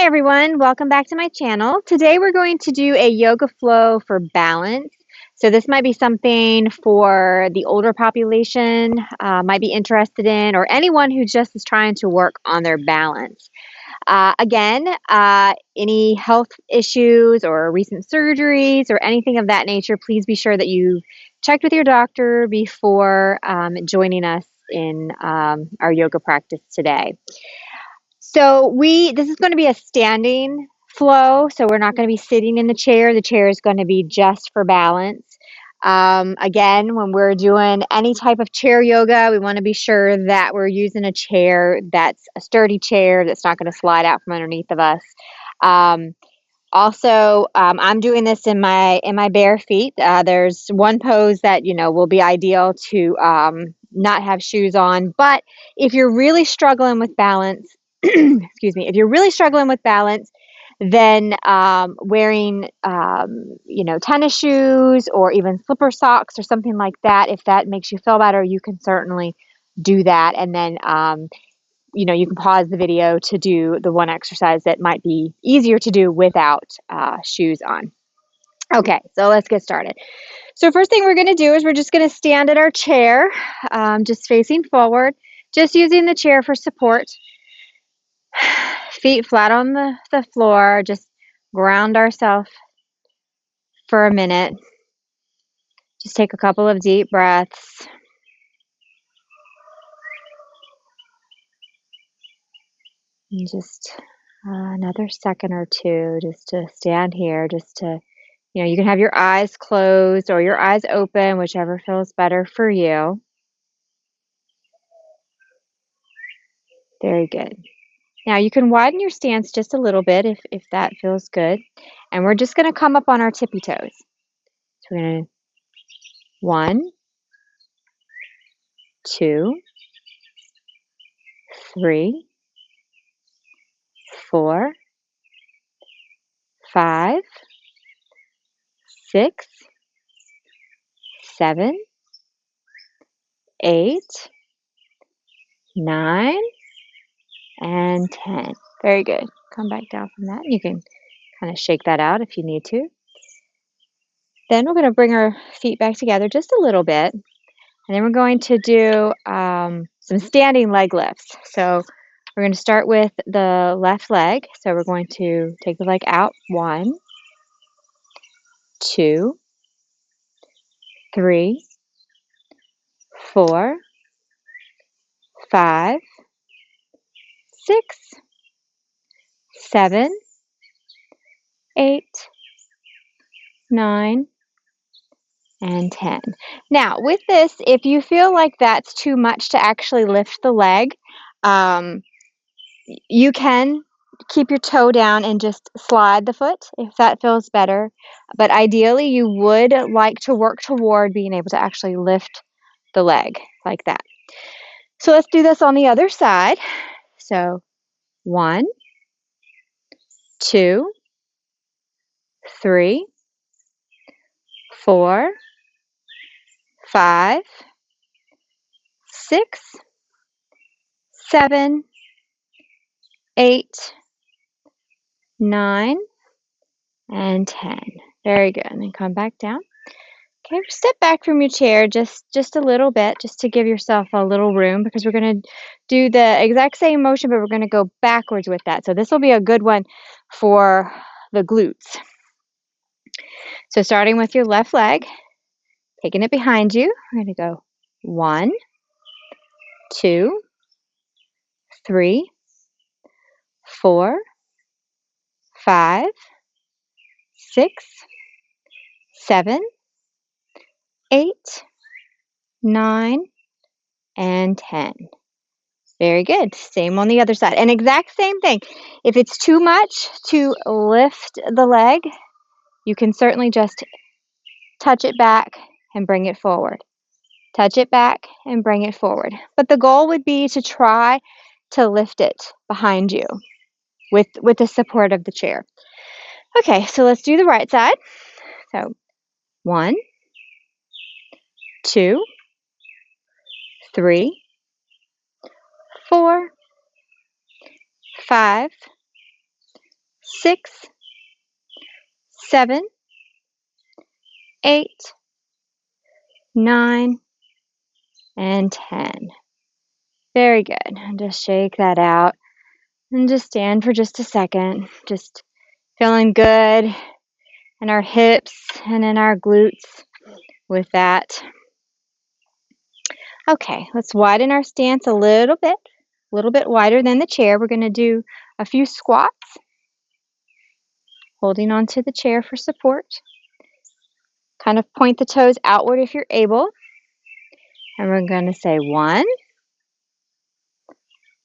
everyone, welcome back to my channel. Today we're going to do a yoga flow for balance. So this might be something for the older population, might be interested in, or anyone who just is trying to work on their balance. Any health issues or recent surgeries or anything of that nature, please be sure that you checked with your doctor before joining us in our yoga practice today. So this is going to be a standing flow. So we're not going to be sitting in the chair. The chair is going to be just for balance. Again, when we're doing any type of chair yoga, we want to be sure that we're using a chair that's a sturdy chair that's not going to slide out from underneath of us. I'm doing this in my bare feet. There's one pose that will be ideal to not have shoes on, but if you're really struggling with balance, excuse me, if you're really struggling with balance, then wearing tennis shoes or even slipper socks or something like that, if that makes you feel better, you can certainly do that, and then you can pause the video to do the one exercise that might be easier to do without shoes on. Okay, so let's get started. So first thing we're going to do is we're just going to stand at our chair, just facing forward, just using the chair for support. Feet flat on the floor, just ground ourselves for a minute. Just take a couple of deep breaths. And just another second or two just to stand here, just to, you can have your eyes closed or your eyes open, whichever feels better for you. Very good. Now you can widen your stance just a little bit if that feels good. And we're just going to come up on our tippy toes. So we're going to 1, 2, 3, 4, 5, 6, 7, 8, 9, and 10. Very good. Come back down from that. You can kind of shake that out if you need to. Then we're going to bring our feet back together just a little bit. And then we're going to do some standing leg lifts. So we're going to start with the left leg. So we're going to take the leg out. 1, 2, 3, 4, 5, 6, 7, 8, 9, and 10. Now, with this, if you feel like that's too much to actually lift the leg, you can keep your toe down and just slide the foot if that feels better. But ideally, you would like to work toward being able to actually lift the leg like that. So let's do this on the other side. So 1, 2, 3, 4, 5, 6, 7, 8, 9, and 10. Very good. And then come back down. Okay, step back from your chair just a little bit, just to give yourself a little room, because we're going to do the exact same motion, but we're going to go backwards with that. So this will be a good one for the glutes. So starting with your left leg, taking it behind you, we're going to go 1, 2, 3, 4, 5, 6, 7, 8, 9, and 10. Very good. Same on the other side. And exact same thing. If it's too much to lift the leg, you can certainly just touch it back and bring it forward. Touch it back and bring it forward. But the goal would be to try to lift it behind you with the support of the chair. Okay, so let's do the right side. So 1, 2, 3, 4, 5, 6, 7, 8, 9, and 10. Very good. And just shake that out and just stand for just a second. Just feeling good in our hips and in our glutes with that. Okay, let's widen our stance a little bit wider than the chair. We're going to do a few squats, holding onto the chair for support. Kind of point the toes outward if you're able. And we're going to say 1,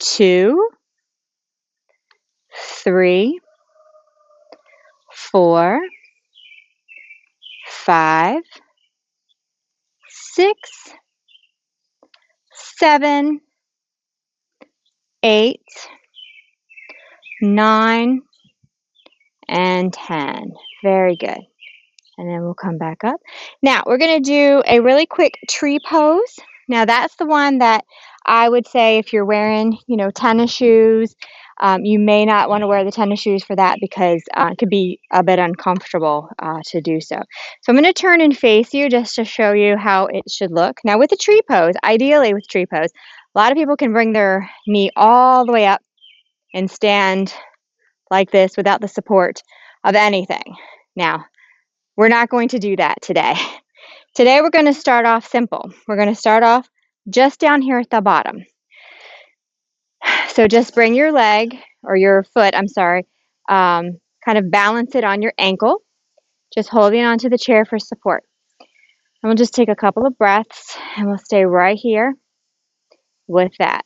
2, 3, 4, 5, 6, 7, 8, 9, and 10. Very good. And then we'll come back up. Now, we're going to do a really quick tree pose. Now, that's the one that I would say if you're wearing, tennis shoes, you may not want to wear the tennis shoes for that because it could be a bit uncomfortable to do so. So I'm going to turn and face you just to show you how it should look. Now, with the tree pose, ideally with tree pose, a lot of people can bring their knee all the way up and stand like this without the support of anything. Now, we're not going to do that today. Today, we're going to start off simple. We're going to start off just down here at the bottom. So just bring your leg, or your foot, I'm sorry, kind of balance it on your ankle, just holding onto the chair for support. And we'll just take a couple of breaths, and we'll stay right here with that.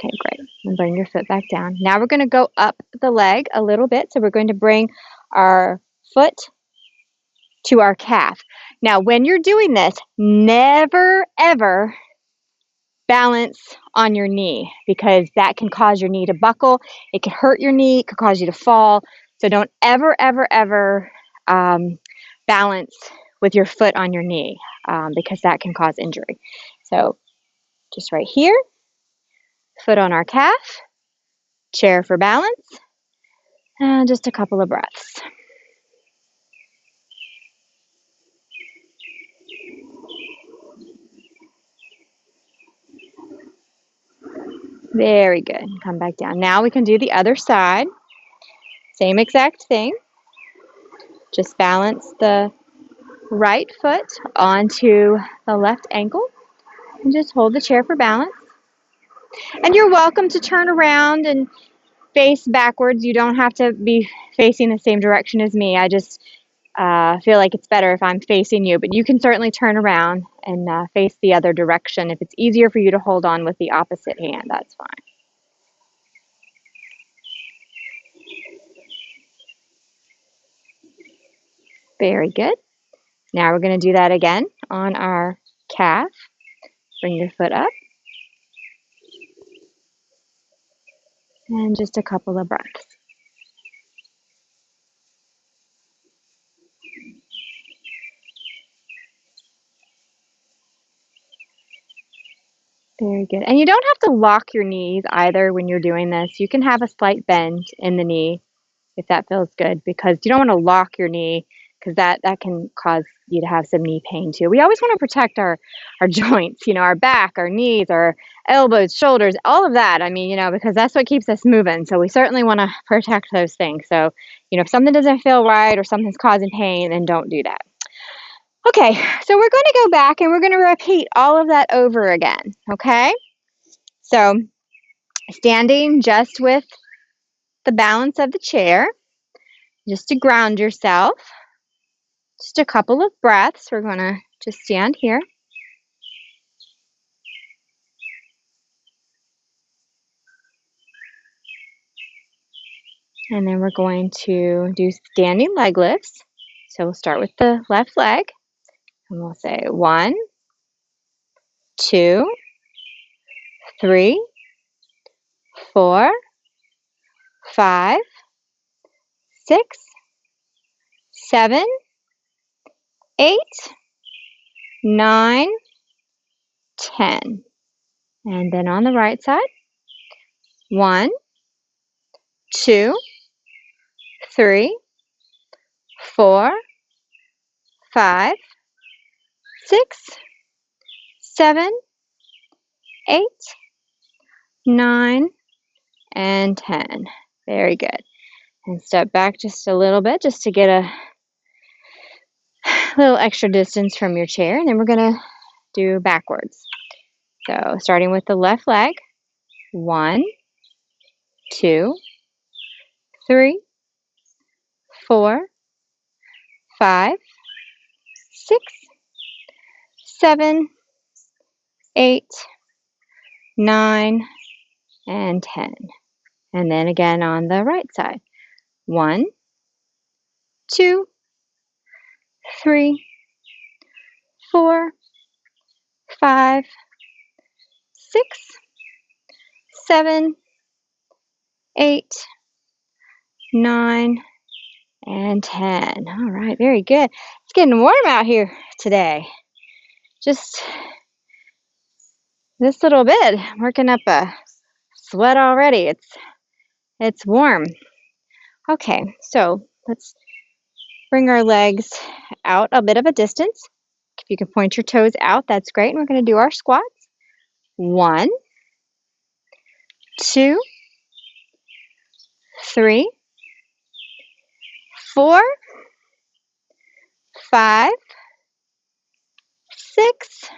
Okay, great. And bring your foot back down. Now we're going to go up the leg a little bit. So we're going to bring our foot to our calf. Now, when you're doing this, never, ever balance on your knee because that can cause your knee to buckle. It can hurt your knee. It could cause you to fall. So don't ever, ever, ever balance with your foot on your knee because that can cause injury. So just right here, foot on our calf, chair for balance, and just a couple of breaths. Very good. Come back down. Now we can do the other side. Same exact thing. Just balance the right foot onto the left ankle and just hold the chair for balance. And you're welcome to turn around and face backwards. You don't have to be facing the same direction as me. I just feel like it's better if I'm facing you, but you can certainly turn around and face the other direction. If it's easier for you to hold on with the opposite hand, that's fine. Very good. Now we're going to do that again on our calf. Bring your foot up. And just a couple of breaths. Very good. And you don't have to lock your knees either when you're doing this. You can have a slight bend in the knee if that feels good because you don't want to lock your knee because that can cause you to have some knee pain too. We always want to protect our joints, our back, our knees, our elbows, shoulders, all of that. I mean, because that's what keeps us moving. So we certainly want to protect those things. So, if something doesn't feel right or something's causing pain, then don't do that. Okay, so we're going to go back and we're going to repeat all of that over again, okay? So standing just with the balance of the chair, just to ground yourself, just a couple of breaths. We're going to just stand here. And then we're going to do standing leg lifts. So we'll start with the left leg. And we'll say 1, 2, 3, 4, 5, 6, 7, 8, 9, 10. And then on the right side, 1, 2, 3, 4, 5, 6, 7, 8, 9, and 10. Very good. And step back just a little bit just to get a little extra distance from your chair. And then we're going to do backwards. So starting with the left leg, 1, 2, 3, 4, 5, 6, 7, 8, 9, and 10. And then again on the right side. 1, 2, 3, 4, 5, 6, 7, 8, 9, and 10. All right, very good. It's getting warm out here today. Just this little bit, working up a sweat already. It's warm. Okay, so let's bring our legs out a bit of a distance. If you can point your toes out, that's great. And we're going to do our squats. 1, 2, 3, 4, 5, 6,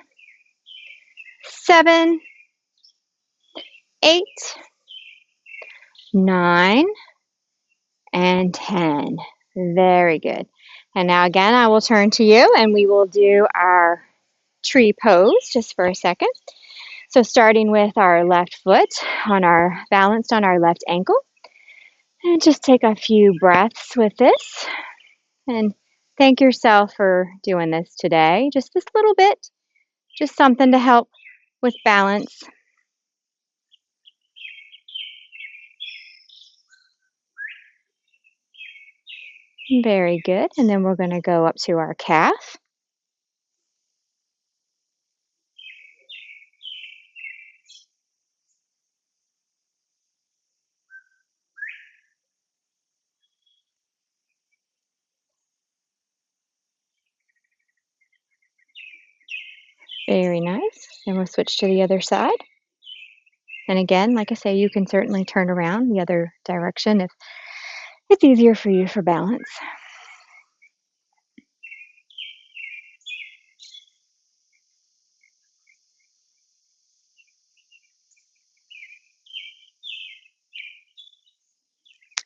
7, 8, 9, and 10. Very good. And now again, I will turn to you and we will do our tree pose just for a second. So starting with our left foot balanced on our left ankle. And just take a few breaths with this. And thank yourself for doing this today. Just this little bit. Just something to help with balance. Very good. And then we're going to go up to our calf. Very nice. Then we'll switch to the other side. And again, like I say, you can certainly turn around the other direction if it's easier for you for balance.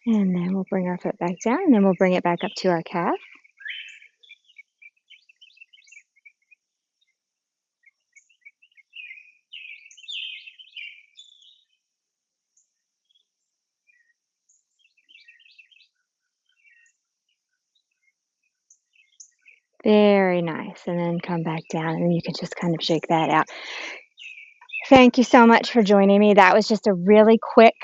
And then we'll bring our foot back down, and then we'll bring it back up to our calf. Very nice. And then come back down, and you can just kind of shake that out. Thank you so much for joining me. That was just a really quick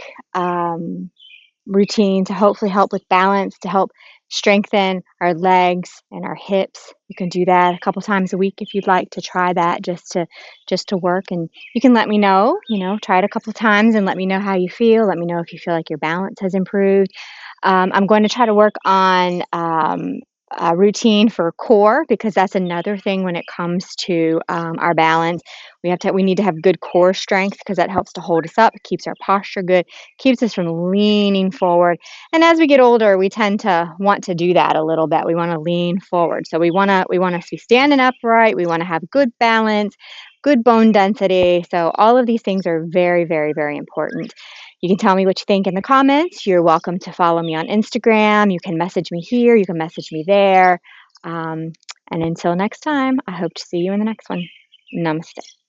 routine to hopefully help with balance, to help strengthen our legs and our hips. You can do that a couple times a week if you'd like to try that just to work. And you can let me know, try it a couple times and let me know how you feel. Let me know if you feel like your balance has improved. I'm going to try to work on a routine for core, because that's another thing when it comes to our balance. We need to have good core strength, because that helps to hold us up. It keeps our posture good, keeps us from leaning forward. And as we get older, we tend to want to do that a little bit. We want to lean forward. So we want to be standing upright. We want to have good balance, good bone density. So all of these things are very, very, very important. You can tell me what you think in the comments. You're welcome to follow me on Instagram. You can message me here. You can message me there. And until next time, I hope to see you in the next one. Namaste.